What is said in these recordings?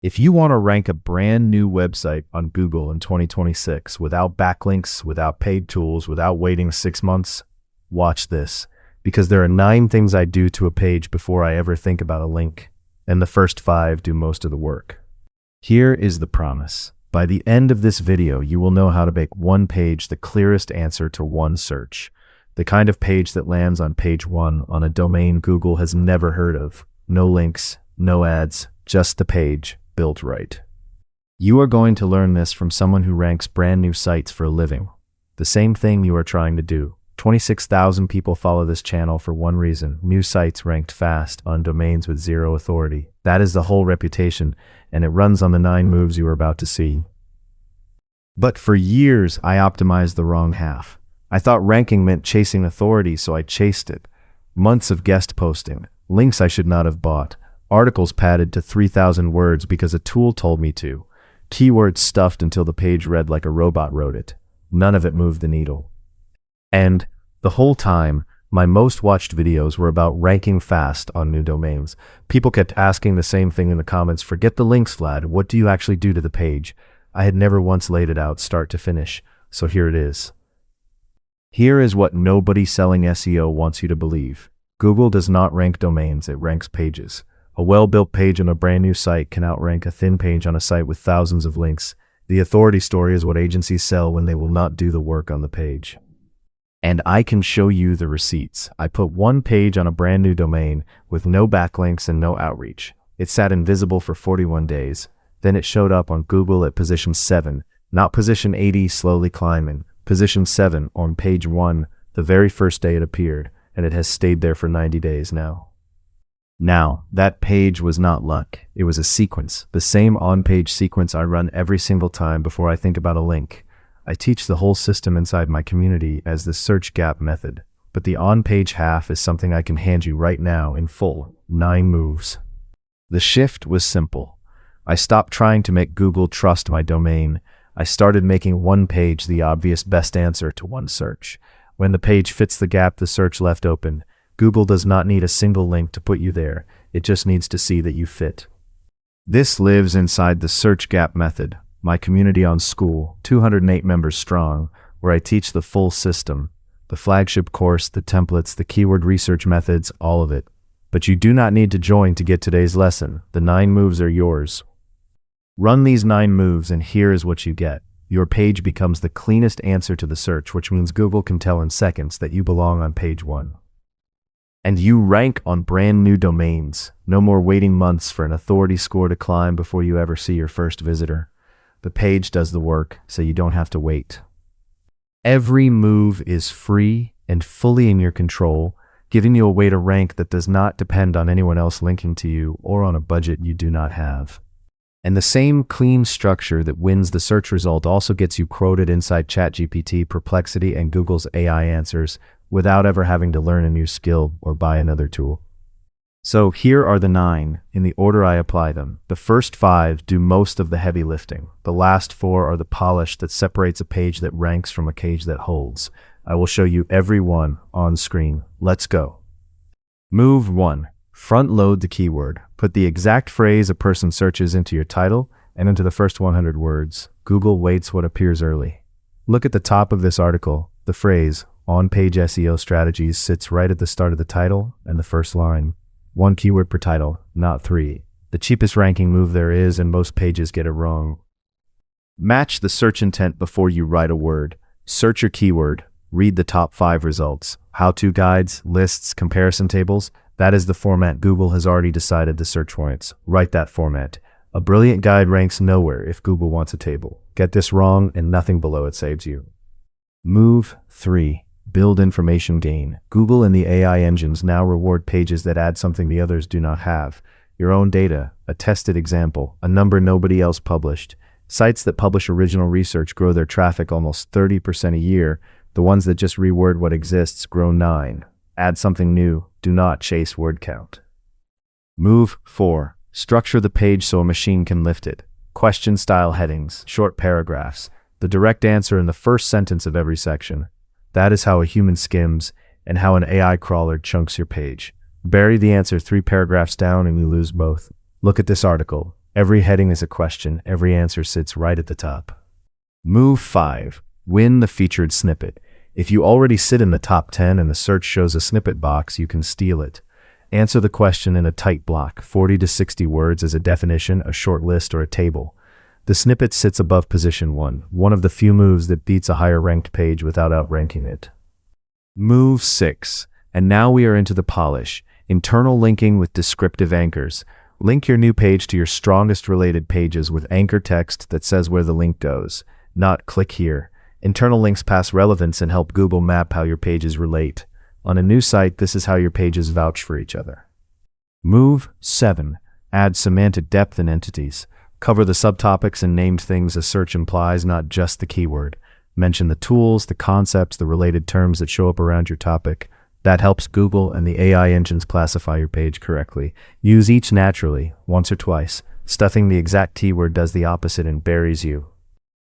If you want to rank a brand new website on Google in 2026 without backlinks, without paid tools, without waiting 6 months, watch this. Because there are 9 things I do to a page before I ever think about a link, and the first 5 do most of the work. Here is the promise. By the end of this video, you will know how to make one page the clearest answer to one search. The kind of page that lands on page 1 on a domain Google has never heard of. No links, no ads, just the page, built right. You are going to learn this from someone who ranks brand new sites for a living. The same thing you are trying to do. 26,000 people follow this channel for one reason: new sites ranked fast on domains with zero authority. That is the whole reputation, and it runs on the 9 moves you are about to see. But for years, I optimized the wrong half. I thought ranking meant chasing authority, so I chased it. Months of guest posting, links I should not have bought, articles padded to 3,000 words because a tool told me to, keywords stuffed until the page read like a robot wrote it. None of it moved the needle. And the whole time, my most watched videos were about ranking fast on new domains. People kept asking the same thing in the comments: forget the links, Vlad, what do you actually do to the page? I had never once laid it out start to finish, so here it is. Here is what nobody selling SEO wants you to believe. Google does not rank domains, it ranks pages. A well-built page on a brand new site can outrank a thin page on a site with thousands of links. The authority story is what agencies sell when they will not do the work on the page. And I can show you the receipts. I put one page on a brand new domain with no backlinks and no outreach. It sat invisible for 41 days. Then it showed up on Google at position 7, not position 80 slowly climbing, position 7 on page 1, the very first day it appeared, and it has stayed there for 90 days now. Now, that page was not luck. It was a sequence, the same on-page sequence I run every single time before I think about a link. I teach the whole system inside my community as the search gap method, but the on-page half is something I can hand you right now in full, 9 moves. The shift was simple. I stopped trying to make Google trust my domain. I started making one page the obvious best answer to one search. When the page fits the gap the search left open, Google does not need a single link to put you there. It just needs to see that you fit. This lives inside the search gap method, my community on School, 208 members strong, where I teach the full system, the flagship course, the templates, the keyword research methods, all of it. But you do not need to join to get today's lesson. The 9 moves are yours. Run these 9 moves and here is what you get. Your page becomes the cleanest answer to the search, which means Google can tell in seconds that you belong on page 1. And you rank on brand new domains. No more waiting months for an authority score to climb before you ever see your first visitor. The page does the work, so you don't have to wait. Every move is free and fully in your control, giving you a way to rank that does not depend on anyone else linking to you or on a budget you do not have. And the same clean structure that wins the search result also gets you quoted inside ChatGPT, Perplexity, and Google's AI answers without ever having to learn a new skill or buy another tool. So here are the 9, in the order I apply them. The first 5 do most of the heavy lifting. The last 4 are the polish that separates a page that ranks from a page that holds. I will show you every one on screen. Let's go. Move 1. Front load the keyword. Put the exact phrase a person searches into your title and into the first 100 words. Google weights what appears early. Look at the top of this article. The phrase On-Page SEO Strategies sits right at the start of the title and the first line. 1 keyword per title, not 3. The cheapest ranking move there is, and most pages get it wrong. Match the search intent before you write a word. Search your keyword. Read the top 5 results. How-to guides, lists, comparison tables. That is the format Google has already decided the search warrants. Write that format. A brilliant guide ranks nowhere if Google wants a table. Get this wrong and nothing below it saves you. Move 3. Build information gain. Google and the AI engines now reward pages that add something the others do not have. Your own data, a tested example, a number nobody else published. Sites that publish original research grow their traffic almost 30% a year. The ones that just reword what exists grow 9. Add something new. Do not chase word count. Move 4. Structure the page so a machine can lift it. Question-style headings, short paragraphs, the direct answer in the first sentence of every section. That is how a human skims and how an AI crawler chunks your page. Bury the answer 3 paragraphs down and you lose both. Look at this article. Every heading is a question, every answer sits right at the top. Move 5. Win the featured snippet. If you already sit in the top 10 and the search shows a snippet box, you can steal it. Answer the question in a tight block, 40 to 60 words as a definition, a short list, or a table. The snippet sits above position 1, one of the few moves that beats a higher ranked page without outranking it. Move 6. And now we are into the polish. Internal linking with descriptive anchors. Link your new page to your strongest related pages with anchor text that says where the link goes, not click here. Internal links pass relevance and help Google map how your pages relate. On a new site, this is how your pages vouch for each other. Move 7. Add semantic depth in entities. Cover the subtopics and named things a search implies, not just the keyword. Mention the tools, the concepts, the related terms that show up around your topic. That helps Google and the AI engines classify your page correctly. Use each naturally, once or twice. Stuffing the exact keyword does the opposite and buries you.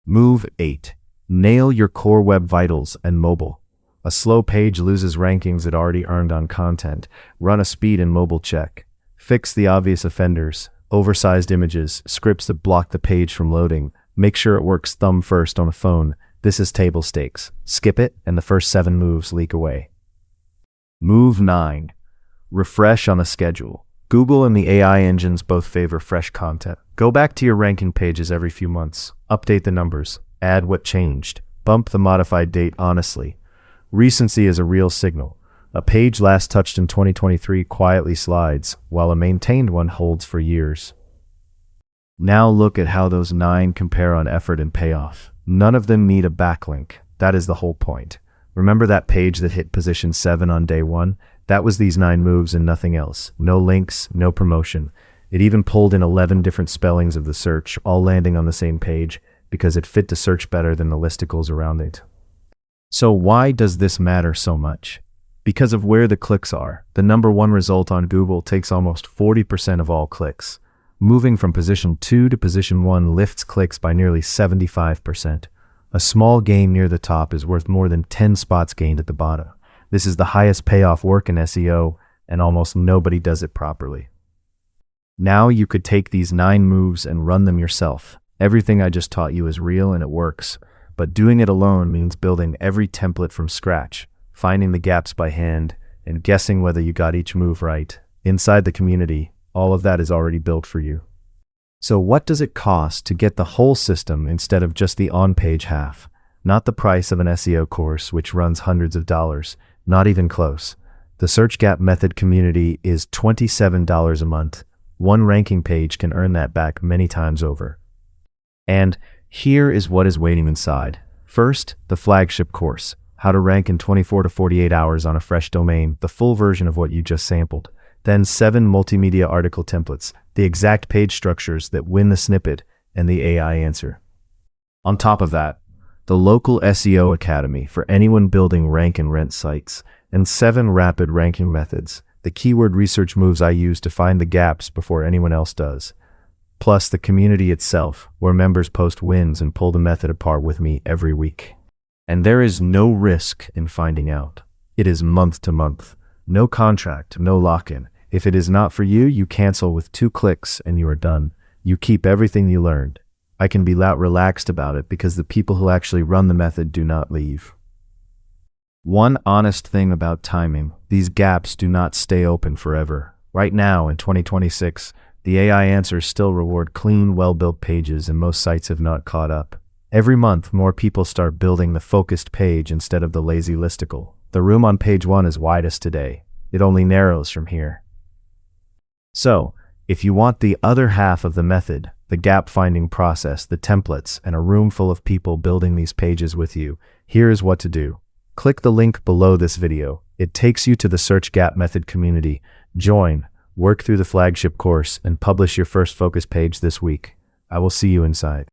Move 8. Nail your core web vitals and mobile. A slow page loses rankings it already earned on content. Run a speed and mobile check. Fix the obvious offenders, oversized images, scripts that block the page from loading. Make sure it works thumb first on a phone. This is table stakes. Skip it and the first 7 moves leak away. Move 9. Refresh on a schedule. Google and the AI engines both favor fresh content. Go back to your ranking pages every few months. Update the numbers. Add what changed. Bump the modified date honestly. Recency is a real signal. A page last touched in 2023 quietly slides, while a maintained one holds for years. Now look at how those 9 compare on effort and payoff. None of them need a backlink. That is the whole point. Remember that page that hit position 7 on day 1? That was these 9 moves and nothing else. No links, no promotion. It even pulled in 11 different spellings of the search, all landing on the same page, because it fit the search better than the listicles around it. So why does this matter so much? Because of where the clicks are. The number 1 result on Google takes almost 40% of all clicks. Moving from position 2 to position 1 lifts clicks by nearly 75%. A small gain near the top is worth more than 10 spots gained at the bottom. This is the highest payoff work in SEO, and almost nobody does it properly. Now you could take these 9 moves and run them yourself. Everything I just taught you is real and it works. But doing it alone means building every template from scratch, finding the gaps by hand, and guessing whether you got each move right. Inside the community, all of that is already built for you. So what does it cost to get the whole system instead of just the on-page half? Not the price of an SEO course, which runs hundreds of dollars, not even close. The Search Gap Method community is $27 a month. One ranking page can earn that back many times over. And here is what is waiting inside. First, the flagship course, how to rank in 24 to 48 hours on a fresh domain, the full version of what you just sampled. Then 7 multimedia article templates, the exact page structures that win the snippet and the AI answer. On top of that, the local SEO Academy for anyone building rank and rent sites, and 7 rapid ranking methods, the keyword research moves I use to find the gaps before anyone else does. Plus the community itself, where members post wins and pull the method apart with me every week. And there is no risk in finding out. It is month to month. No contract, no lock-in. If it is not for you, you cancel with 2 clicks and you are done. You keep everything you learned. I can be relaxed about it because the people who actually run the method do not leave. One honest thing about timing, these gaps do not stay open forever. Right now, in 2026, the AI answers still reward clean, well-built pages, and most sites have not caught up. Every month, more people start building the focused page instead of the lazy listicle. The room on page 1 is widest today. It only narrows from here. So, if you want the other half of the method, the gap-finding process, the templates, and a room full of people building these pages with you, here is what to do. Click the link below this video. It takes you to the Search Gap Method community. Join, work through the flagship course, and publish your first focus page this week. I will see you inside.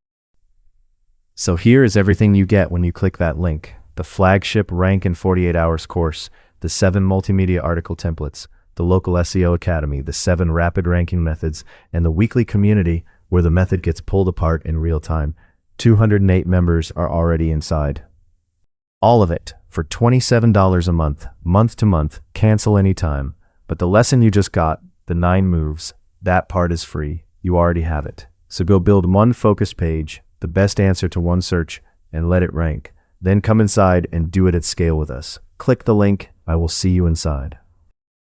So here is everything you get when you click that link. The flagship Rank in 48 Hours course, the 7 multimedia article templates, the local SEO Academy, the 7 rapid ranking methods, and the weekly community where the method gets pulled apart in real time. 208 members are already inside. All of it for $27 a month to month, cancel anytime. But the lesson you just got, the 9 moves, that part is free. you already have it. So go build one focused page, the best answer to one search, and let it rank. Then come inside and do it at scale with us. Click the link. I will see you inside.